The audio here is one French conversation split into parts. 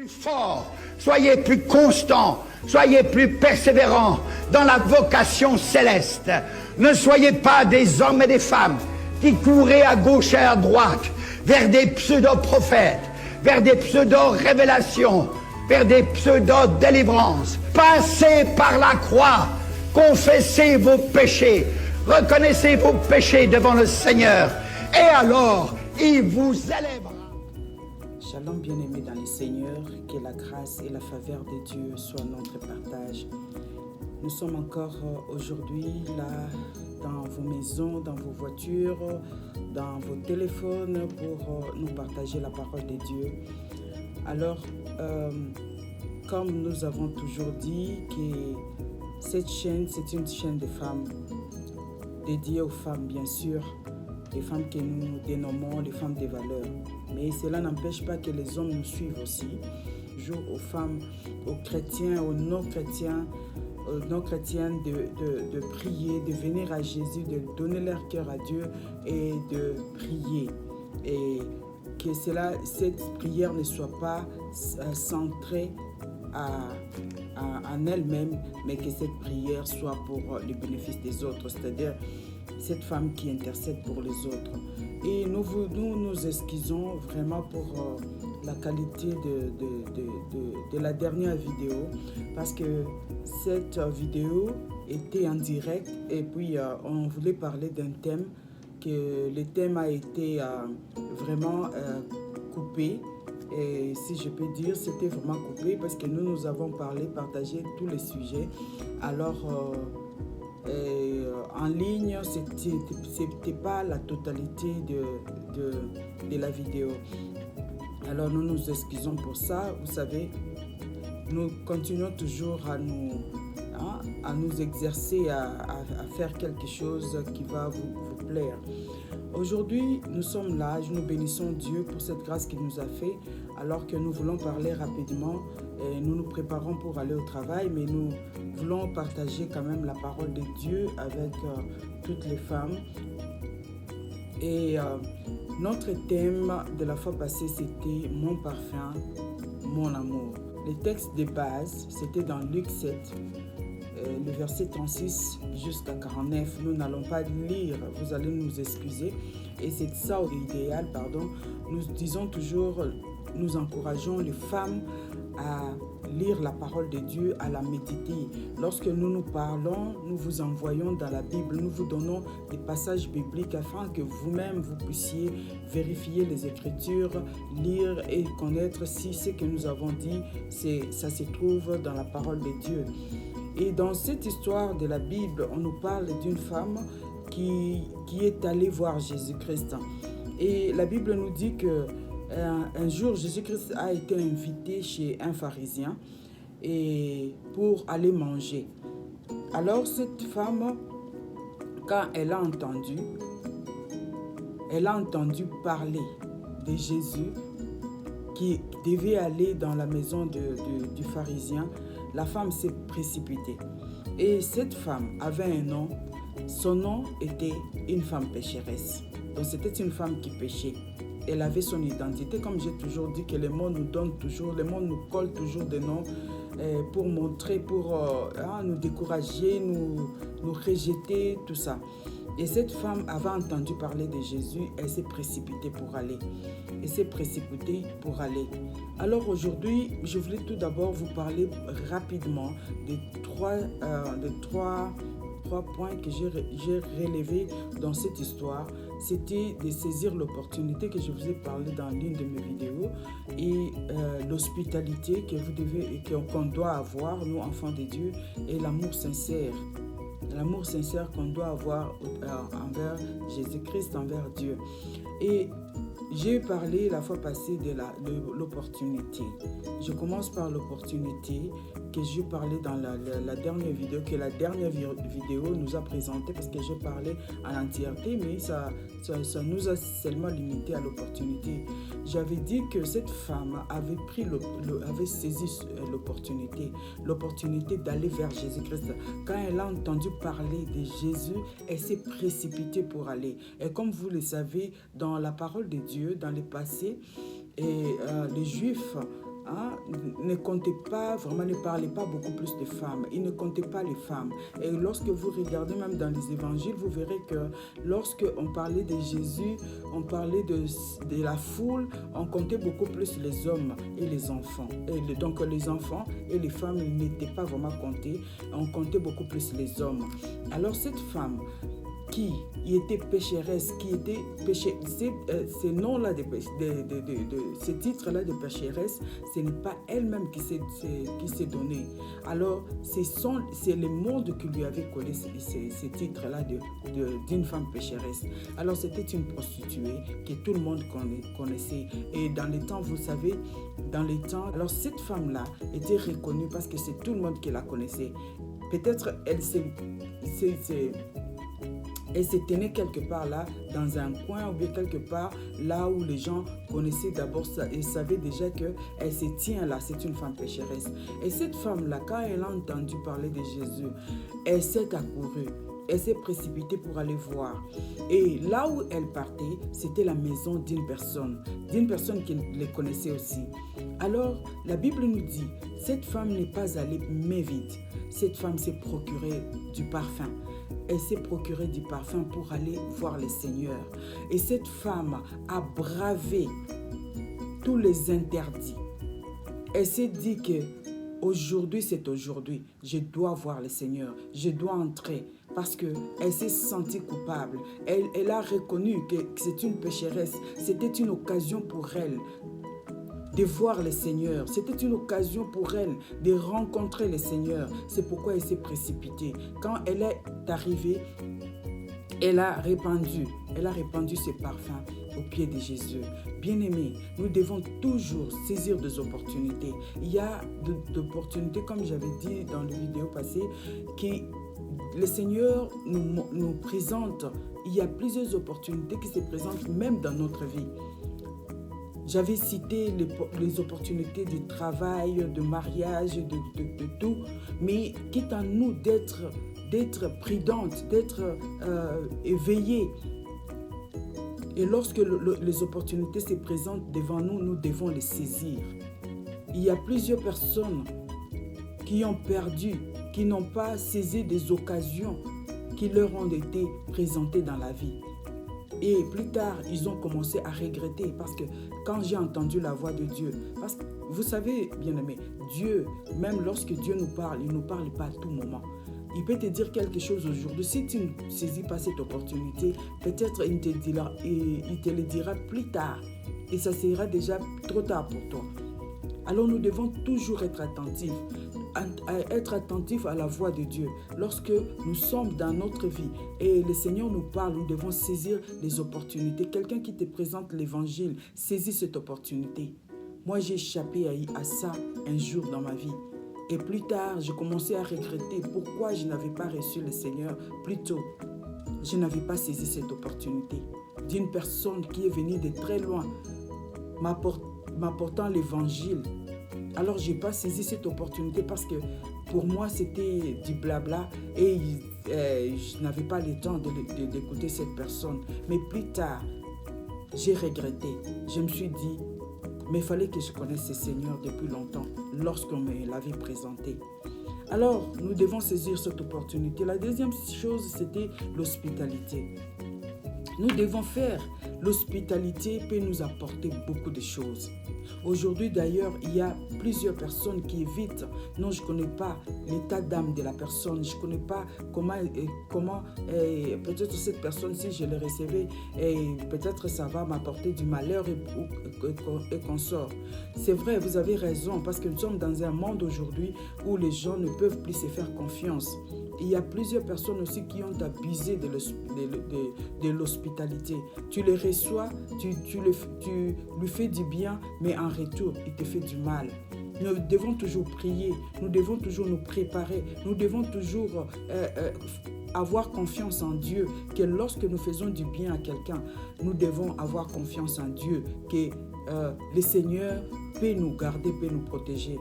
plus fort, soyez plus constant, soyez plus persévérants dans la vocation céleste. Ne soyez pas des hommes et des femmes qui couraient à gauche et à droite vers des pseudo-prophètes, vers des pseudo-révélations, vers des pseudo-délivrances. Passez par la croix, confessez vos péchés, reconnaissez vos péchés devant le Seigneur, et alors il vous élèvera. Shalom bien-aimés dans le Seigneur, que la grâce et la faveur de Dieu soient notre partage. Nous sommes encore aujourd'hui là dans vos maisons, dans vos voitures, dans vos téléphones pour nous partager la parole de Dieu. Alors, comme nous avons toujours dit que cette chaîne, c'est une chaîne de femmes, dédiée aux femmes bien sûr, les femmes que nous dénommons les femmes des valeurs. Mais cela n'empêche pas que les hommes nous suivent aussi. Toujours aux femmes, aux chrétiens, aux non-chrétiens, de prier, de venir à Jésus, de donner leur cœur à Dieu et de prier. Et que cette prière ne soit pas centrée en elle-même, mais que cette prière soit pour le bénéfice des autres, c'est-à-dire cette femme qui intercède pour les autres. Et nous excusons vraiment pour la qualité de la dernière vidéo, parce que cette vidéo était en direct et puis on voulait parler d'un thème, que le thème a été vraiment coupé. Et si je peux dire, c'était vraiment coupé parce que nous avons partagé tous les sujets. Alors, en ligne, c'était pas la totalité de la vidéo. Alors, nous nous excusons pour ça. Vous savez, nous continuons toujours à nous exercer, à faire quelque chose qui va vous plaire. Aujourd'hui, nous sommes là, nous bénissons Dieu pour cette grâce qu'il nous a fait, alors que nous voulons parler rapidement et nous nous préparons pour aller au travail, mais nous voulons partager quand même la parole de Dieu avec toutes les femmes. Et notre thème de la fois passée, c'était « Mon parfum, mon amour ». Le texte de base, c'était dans Luc 7, le verset 36 jusqu'à 49. Nous n'allons pas lire, vous allez nous excuser. Et c'est ça l'idéal, pardon. Nous disons toujours, nous encourageons les femmes à lire la parole de Dieu, à la méditer. Lorsque nous parlons, nous vous envoyons dans la Bible, nous vous donnons des passages bibliques afin que vous-même vous puissiez vérifier les Écritures, lire et connaître si ce que nous avons dit, ça se trouve dans la parole de Dieu. Et dans cette histoire de la Bible, on nous parle d'une femme qui est allée voir Jésus-Christ. Et la Bible nous dit que un jour, Jésus-Christ a été invité chez un pharisien et pour aller manger. Alors cette femme, quand elle a entendu parler de Jésus qui devait aller dans la maison du pharisien, la femme s'est précipitée. Et cette femme avait un nom. Son nom était une femme pécheresse. Donc c'était une femme qui péchait. Elle avait son identité. Comme j'ai toujours dit que le monde nous donne toujours, le monde nous colle toujours des noms pour montrer, pour nous décourager, nous rejeter, tout ça. Et cette femme avait entendu parler de Jésus, elle s'est précipitée pour aller. Alors aujourd'hui, je voulais tout d'abord vous parler rapidement de trois points que j'ai relevés dans cette histoire. C'était de saisir l'opportunité que je vous ai parlé dans l'une de mes vidéos et l'hospitalité qu'on doit avoir, nous enfants de Dieu, et l'amour sincère. L'amour sincère qu'on doit avoir envers Jésus-Christ, envers Dieu. Et j'ai parlé la fois passée de l'opportunité. Je commence par l'opportunité que j'ai parlé dans la dernière vidéo, que la dernière vidéo nous a présenté, parce que j'ai parlé en entièreté, mais ça nous a seulement limité à l'opportunité. J'avais dit que cette femme avait saisi l'opportunité d'aller vers Jésus-Christ. Quand elle a entendu parler de Jésus, elle s'est précipitée pour aller. Et comme vous le savez, dans la parole de Dieu, dans le passé, les Juifs hein, ne comptait pas, vraiment ne parlait pas beaucoup plus de femmes. Il ne comptait pas les femmes. Et lorsque vous regardez même dans les évangiles, vous verrez que lorsque on parlait de Jésus, on parlait de la foule, on comptait beaucoup plus les hommes et les enfants. Et donc les enfants et les femmes n'étaient pas vraiment comptés, on comptait beaucoup plus les hommes. Alors cette femme qui était pécheresse, qui était péché, ces noms-là, ces titres-là de pécheresse, ce n'est pas elle-même qui s'est donné. Alors, c'est le monde qui lui avait collé ces titres-là d'une femme pécheresse. Alors, c'était une prostituée que tout le monde connaissait. Et dans les temps, vous savez, alors cette femme-là était reconnue parce que c'est tout le monde qui la connaissait. Peut-être elle se tenait quelque part là, dans un coin ou bien quelque part là où les gens connaissaient d'abord ça et savaient déjà qu'elle se tient là, c'est une femme pécheresse. Et cette femme-là, quand elle a entendu parler de Jésus, elle s'est accourue. Elle s'est précipitée pour aller voir. Et là où elle partait, c'était la maison d'une personne qui les connaissait aussi. Alors, la Bible nous dit, cette femme n'est pas allée main vide. Cette femme s'est procurée du parfum. Elle s'est procurée du parfum pour aller voir le Seigneur. Et cette femme a bravé tous les interdits. Elle s'est dit que aujourd'hui, c'est aujourd'hui. Je dois voir le Seigneur. Je dois entrer. Parce qu'elle s'est sentie coupable. Elle a reconnu que c'est une pécheresse. C'était une occasion pour elle de voir le Seigneur. C'était une occasion pour elle de rencontrer le Seigneur. C'est pourquoi elle s'est précipitée. Quand elle est arrivée, elle a répandu ses parfums aux pieds de Jésus. Bien-aimés, nous devons toujours saisir des opportunités. Il y a d'opportunités, comme j'avais dit dans la vidéo passée, que le Seigneur nous présente. Il y a plusieurs opportunités qui se présentent même dans notre vie. J'avais cité les opportunités de travail, de mariage, de tout, mais quitte à nous d'être prudentes, d'être éveillées. Et lorsque les opportunités se présentent devant nous, nous devons les saisir. Il y a plusieurs personnes qui ont perdu, qui n'ont pas saisi des occasions qui leur ont été présentées dans la vie. Et plus tard, ils ont commencé à regretter parce que quand j'ai entendu la voix de Dieu, parce que vous savez, bien-aimé, Dieu, même lorsque Dieu nous parle, il ne nous parle pas à tout moment. Il peut te dire quelque chose aujourd'hui. Si tu ne saisis pas cette opportunité, peut-être il te le dira plus tard. Et ça sera déjà trop tard pour toi. Alors nous devons toujours être attentifs. Être attentif à la voix de Dieu. Lorsque nous sommes dans notre vie et le Seigneur nous parle, nous devons saisir les opportunités. Quelqu'un qui te présente l'évangile, saisis cette opportunité. Moi, j'ai échappé à ça un jour dans ma vie. Et plus tard, j'ai commencé à regretter pourquoi je n'avais pas reçu le Seigneur plus tôt. Je n'avais pas saisi cette opportunité d'une personne qui est venue de très loin, m'apportant l'évangile. Alors, je n'ai pas saisi cette opportunité parce que pour moi, c'était du blabla et je n'avais pas le temps d'écouter cette personne. Mais plus tard, j'ai regretté. Je me suis dit, mais il fallait que je connaisse ce Seigneur depuis longtemps, lorsqu'on me l'avait présenté. Alors, nous devons saisir cette opportunité. La deuxième chose, c'était l'hospitalité. Nous devons faire. L'hospitalité peut nous apporter beaucoup de choses. Aujourd'hui, d'ailleurs, il y a plusieurs personnes qui évitent. Non, je ne connais pas l'état d'âme de la personne. Je ne connais pas comment peut-être cette personne, si je le recevais, peut-être ça va m'apporter du malheur et qu'on sort. C'est vrai, vous avez raison, parce que nous sommes dans un monde aujourd'hui où les gens ne peuvent plus se faire confiance. Il y a plusieurs personnes aussi qui ont abusé de l'hospitalité. Tu les reçois, tu lui fais du bien, mais en retour, il te fait du mal. Nous devons toujours prier, nous devons toujours nous préparer, nous devons toujours avoir confiance en Dieu, que lorsque nous faisons du bien à quelqu'un, nous devons avoir confiance en Dieu, que le Seigneur peut nous garder, peut nous protéger.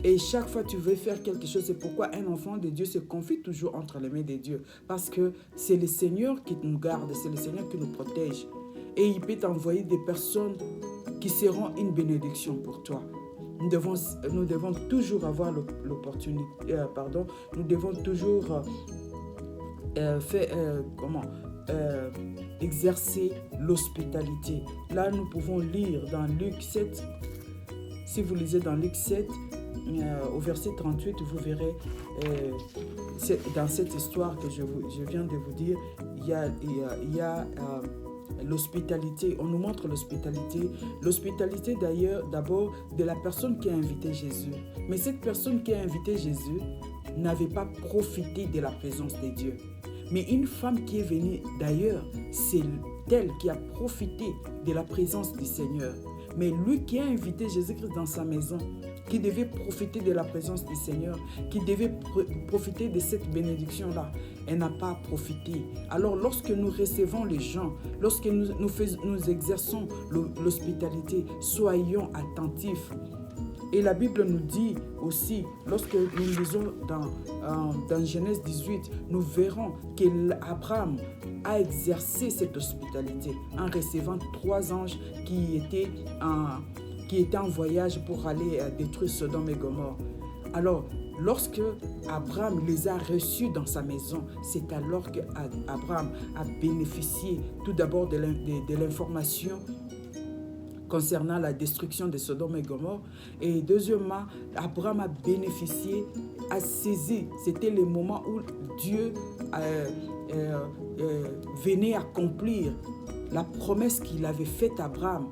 Et chaque fois que tu veux faire quelque chose, c'est pourquoi un enfant de Dieu se confie toujours entre les mains de Dieu. Parce que c'est le Seigneur qui nous garde, c'est le Seigneur qui nous protège. Et il peut t'envoyer des personnes qui seront une bénédiction pour toi. nous devons toujours avoir l'opportunité, nous devons toujours exercer l'hospitalité. Là, nous pouvons lire dans Luc 7. Si vous lisez dans Luc 7, au verset 38, vous verrez, dans cette histoire que je viens de vous dire, il y a l'hospitalité. On nous montre l'hospitalité. L'hospitalité d'ailleurs, d'abord, de la personne qui a invité Jésus. Mais cette personne qui a invité Jésus n'avait pas profité de la présence de Dieu. Mais une femme qui est venue d'ailleurs, c'est elle qui a profité de la présence du Seigneur. Mais lui qui a invité Jésus-Christ dans sa maison, qui devait profiter de la présence du Seigneur, qui devait profiter de cette bénédiction-là, elle n'a pas profité. Alors lorsque nous recevons les gens, lorsque nous exerçons l'hospitalité, soyons attentifs. Et la Bible nous dit aussi, lorsque nous lisons dans Genèse 18, nous verrons qu'Abraham a exercé cette hospitalité en recevant 3 anges qui étaient en voyage pour aller détruire Sodome et Gomorrhe. Alors, lorsque Abraham les a reçus dans sa maison, c'est alors qu'Abraham a bénéficié tout d'abord de l'information concernant la destruction de Sodome et Gomorrhe. Et deuxièmement, Abraham a bénéficié, a saisi. C'était le moment où Dieu venait accomplir la promesse qu'il avait faite à Abraham,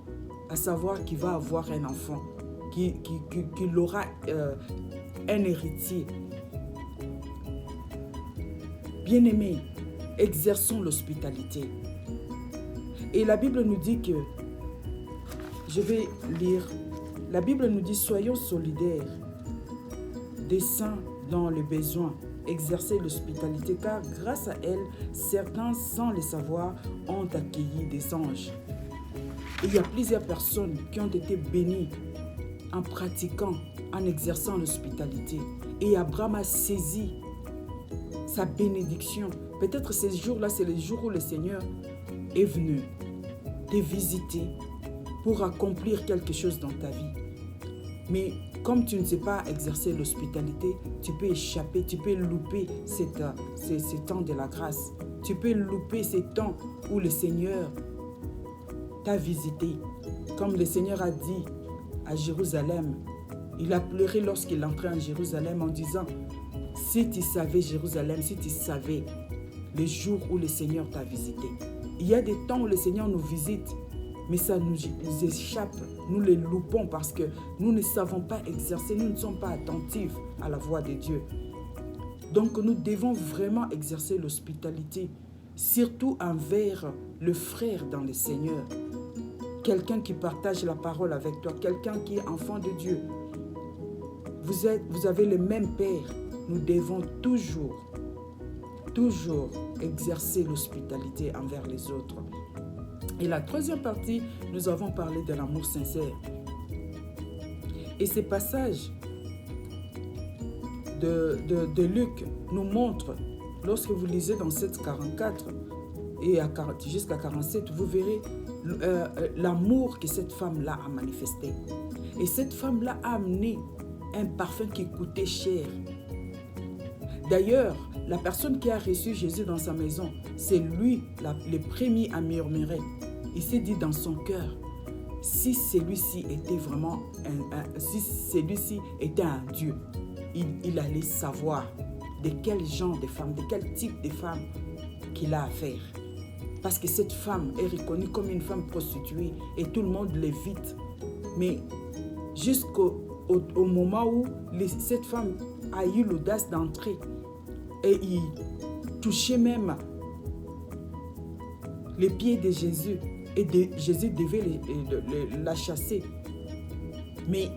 à savoir qu'il va avoir un enfant, qu'il aura un héritier. Bien-aimés, exerçons l'hospitalité. Et la Bible nous dit que, je vais lire, la Bible nous dit « Soyons solidaires des saints dans le besoin, exercer l'hospitalité, car grâce à elle, certains, sans le savoir, ont accueilli des anges. » Et il y a plusieurs personnes qui ont été bénies en pratiquant, en exerçant l'hospitalité. Et Abraham a saisi sa bénédiction. Peut-être ces jours-là, c'est les jours où le Seigneur est venu te visiter pour accomplir quelque chose dans ta vie. Mais comme tu ne sais pas exercer l'hospitalité, tu peux échapper, tu peux louper ces temps de la grâce. Tu peux louper ces temps où le Seigneur t'a visité. Comme le Seigneur a dit à Jérusalem, il a pleuré lorsqu'il entrait en Jérusalem en disant « Si tu savais Jérusalem, si tu savais le jour où le Seigneur t'a visité. » Il y a des temps où le Seigneur nous visite, mais ça nous échappe, nous les loupons parce que nous ne savons pas exercer, nous ne sommes pas attentifs à la voix de Dieu. Donc nous devons vraiment exercer l'hospitalité, surtout envers le frère dans le Seigneur. Quelqu'un qui partage la parole avec toi, quelqu'un qui est enfant de Dieu. Vous avez le même Père. Nous devons toujours exercer l'hospitalité envers les autres. Et la troisième partie, nous avons parlé de l'amour sincère. Et ces passages de Luc nous montrent, lorsque vous lisez dans 7,44 et jusqu'à 47, vous verrez l'amour que cette femme-là a manifesté. Et cette femme-là a amené un parfum qui coûtait cher. D'ailleurs, la personne qui a reçu Jésus dans sa maison, c'est lui le premier à murmurer. Il s'est dit dans son cœur, si celui-ci était vraiment si celui-ci était un Dieu, il allait savoir de quel genre de femme, de quel type de femme qu'il a affaire. Parce que cette femme est reconnue comme une femme prostituée et tout le monde l'évite. Mais jusqu'au moment où cette femme a eu l'audace d'entrer et il touchait même les pieds de Jésus et Jésus devait la chasser. Mais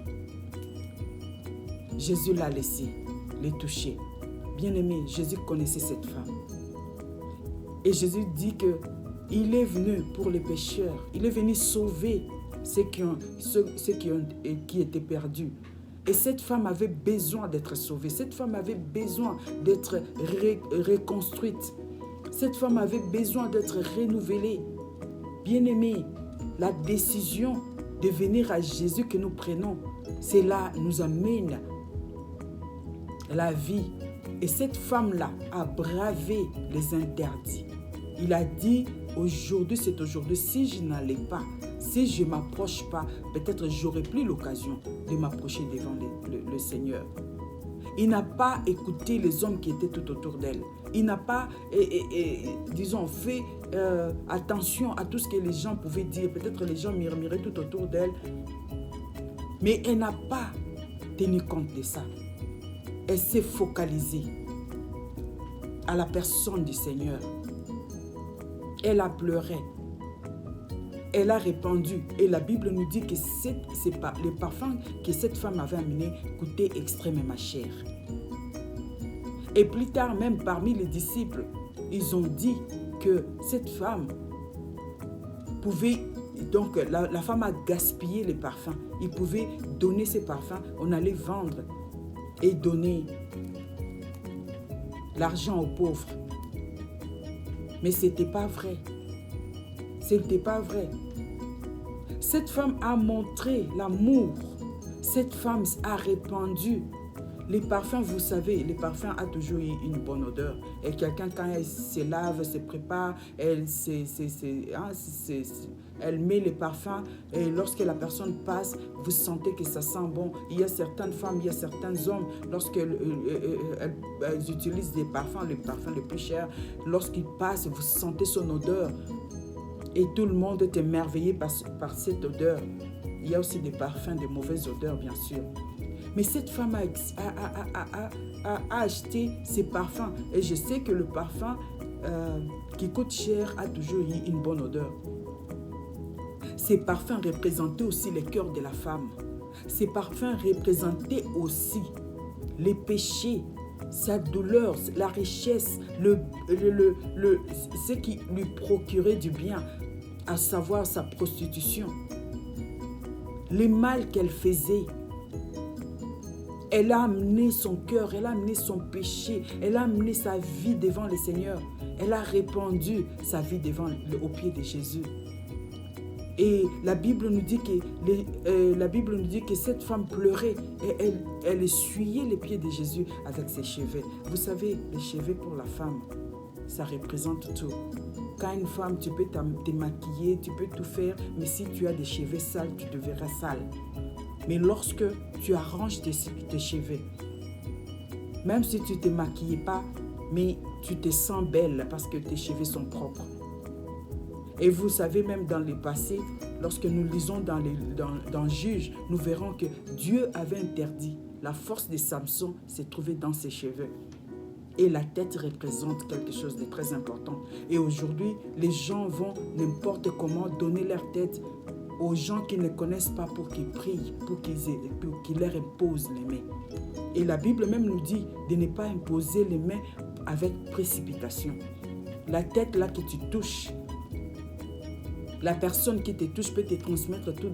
Jésus l'a laissé les toucher. Bien-aimé, Jésus connaissait cette femme. Et Jésus dit qu'il est venu pour les pécheurs. Il est venu sauver ceux qui étaient perdus. Et cette femme avait besoin d'être sauvée. Cette femme avait besoin d'être reconstruite. Cette femme avait besoin d'être renouvelée. Bien-aimé, la décision de venir à Jésus que nous prenons Cela nous amène la vie. Et cette femme-là a bravé les interdits. Il a dit, aujourd'hui, c'est aujourd'hui, si je n'allais pas, si je ne m'approche pas, peut-être j'aurai plus l'occasion de m'approcher devant le Seigneur. Il n'a pas écouté les hommes qui étaient tout autour d'elle. Il n'a pas, disons, fait attention à tout ce que les gens pouvaient dire. Peut-être les gens murmuraient tout autour d'elle. Mais elle n'a pas tenu compte de ça. Elle s'est focalisée à la personne du Seigneur. Elle a pleuré. Elle a répandu. Et la Bible nous dit que les parfums que cette femme avait amenés coûtaient extrêmement cher. Et plus tard, même parmi les disciples, ils ont dit que cette femme pouvait... Donc, la femme a gaspillé les parfums. Il pouvait donner ses parfums. On allait vendre et donner l'argent aux pauvres. Mais ce n'était pas vrai. Ce n'était pas vrai. Cette femme a montré l'amour. Cette femme a répandu. Les parfums, vous savez, les parfums ont toujours une bonne odeur. Et quelqu'un, quand elle se lave, se prépare, elle met les parfums. Et lorsque la personne passe, vous sentez que ça sent bon. Il y a certaines femmes, il y a certains hommes, lorsqu'elles utilisent les parfums les plus chers, lorsqu'ils passent, vous sentez son odeur. Et tout le monde est émerveillé par cette odeur. Il y a aussi des parfums de mauvaise odeur, bien sûr. Mais cette femme a acheté ces parfums. Et je sais que le parfum qui coûte cher a toujours une bonne odeur. Ces parfums représentaient aussi le cœur de la femme. Ces parfums représentaient aussi les péchés, sa douleur, la richesse, ce qui lui procurait du bien, à savoir sa prostitution, le mal qu'elle faisait. Elle a amené son cœur, elle a amené son péché, elle a amené sa vie devant le Seigneur. Elle a répandu sa vie aux pieds de Jésus. Et la Bible nous dit que cette femme pleurait et elle essuyait les pieds de Jésus avec ses cheveux. Vous savez, les cheveux pour la femme, ça représente tout. Quand une femme, tu peux te maquiller, tu peux tout faire, mais si tu as des cheveux sales, tu te verras sale. Mais lorsque tu arranges tes cheveux, même si tu ne te maquilles pas, mais tu te sens belle parce que tes cheveux sont propres. Et vous savez, même dans le passé, lorsque nous lisons dans Juge, nous verrons que Dieu avait interdit. La force de Samson s'est trouvée dans ses cheveux. Et la tête représente quelque chose de très important. Et aujourd'hui, les gens vont n'importe comment donner leur tête aux gens qui ne connaissent pas pour qu'ils prient, pour qu'ils leur imposent les mains. Et la Bible même nous dit de ne pas imposer les mains avec précipitation. La tête là que tu touches, la personne qui te touche peut te transmettre tout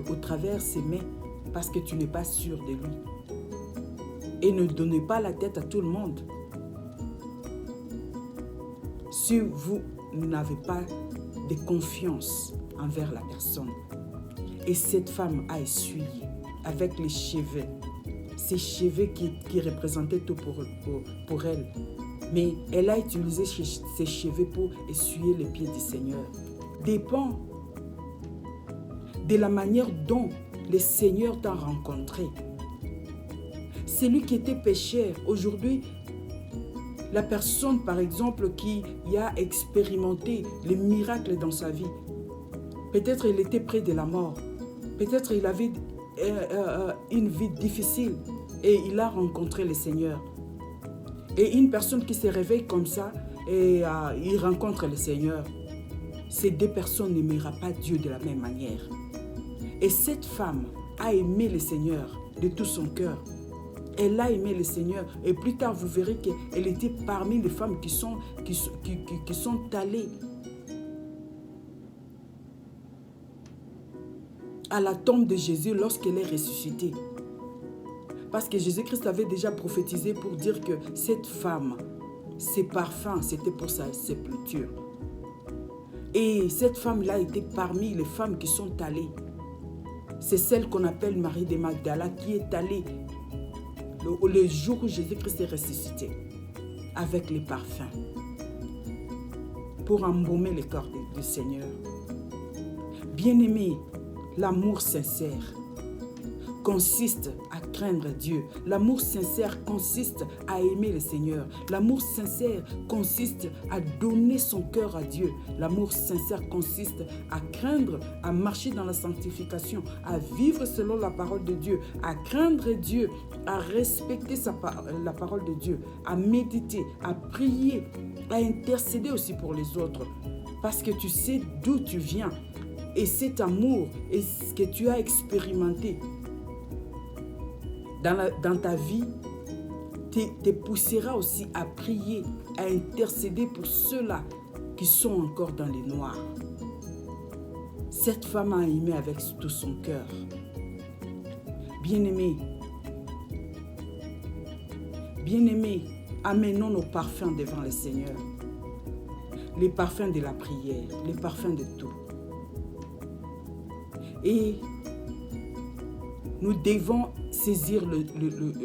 au travers ses mains parce que tu n'es pas sûr de lui. Et ne donnez pas la tête à tout le monde. Si vous n'avez pas de confiance envers la personne. Et cette femme a essuyé avec les cheveux. Ces cheveux qui représentaient tout pour elle. Mais elle a utilisé ses cheveux pour essuyer les pieds du Seigneur. Dépend de la manière dont le Seigneur t'a rencontré. Celui qui était pécheur, aujourd'hui, la personne, par exemple, qui a expérimenté les miracles dans sa vie, peut-être il était près de la mort. Peut-être il avait une vie difficile et il a rencontré le Seigneur. Et une personne qui se réveille comme ça et il rencontre le Seigneur, ces deux personnes n'aimeront pas Dieu de la même manière. Et cette femme a aimé le Seigneur de tout son cœur. Elle a aimé le Seigneur. Et plus tard, vous verrez qu'elle était parmi les femmes qui sont allées à la tombe de Jésus lorsqu'elle est ressuscitée. Parce que Jésus-Christ avait déjà prophétisé pour dire que cette femme, ses parfums, c'était pour sa sépulture. Et cette femme-là était parmi les femmes qui sont allées c'est celle qu'on appelle Marie de Magdala qui est allée le jour où Jésus-Christ est ressuscité avec les parfums pour embaumer le corps du Seigneur. Bien-aimé, l'amour sincère consiste à craindre Dieu. L'amour sincère consiste à aimer le Seigneur. L'amour sincère consiste à donner son cœur à Dieu. L'amour sincère consiste à craindre, à marcher dans la sanctification, à vivre selon la parole de Dieu, à craindre Dieu, à respecter la parole de Dieu, à méditer, à prier, à intercéder aussi pour les autres. Parce que tu sais d'où tu viens. Et cet amour et ce que tu as expérimenté dans ta vie te poussera aussi à prier, à intercéder pour ceux-là qui sont encore dans les noirs. Cette femme a aimé avec tout son cœur. Bien-aimés, amenons nos parfums devant le Seigneur. Les parfums de la prière, les parfums de tout. Et nous devons saisir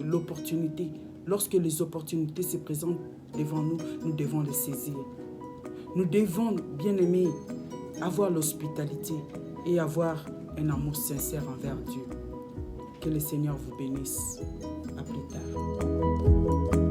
l'opportunité. Lorsque les opportunités se présentent devant nous, nous devons les saisir. Nous devons, bien-aimés, avoir l'hospitalité et avoir un amour sincère envers Dieu. Que le Seigneur vous bénisse. À plus tard.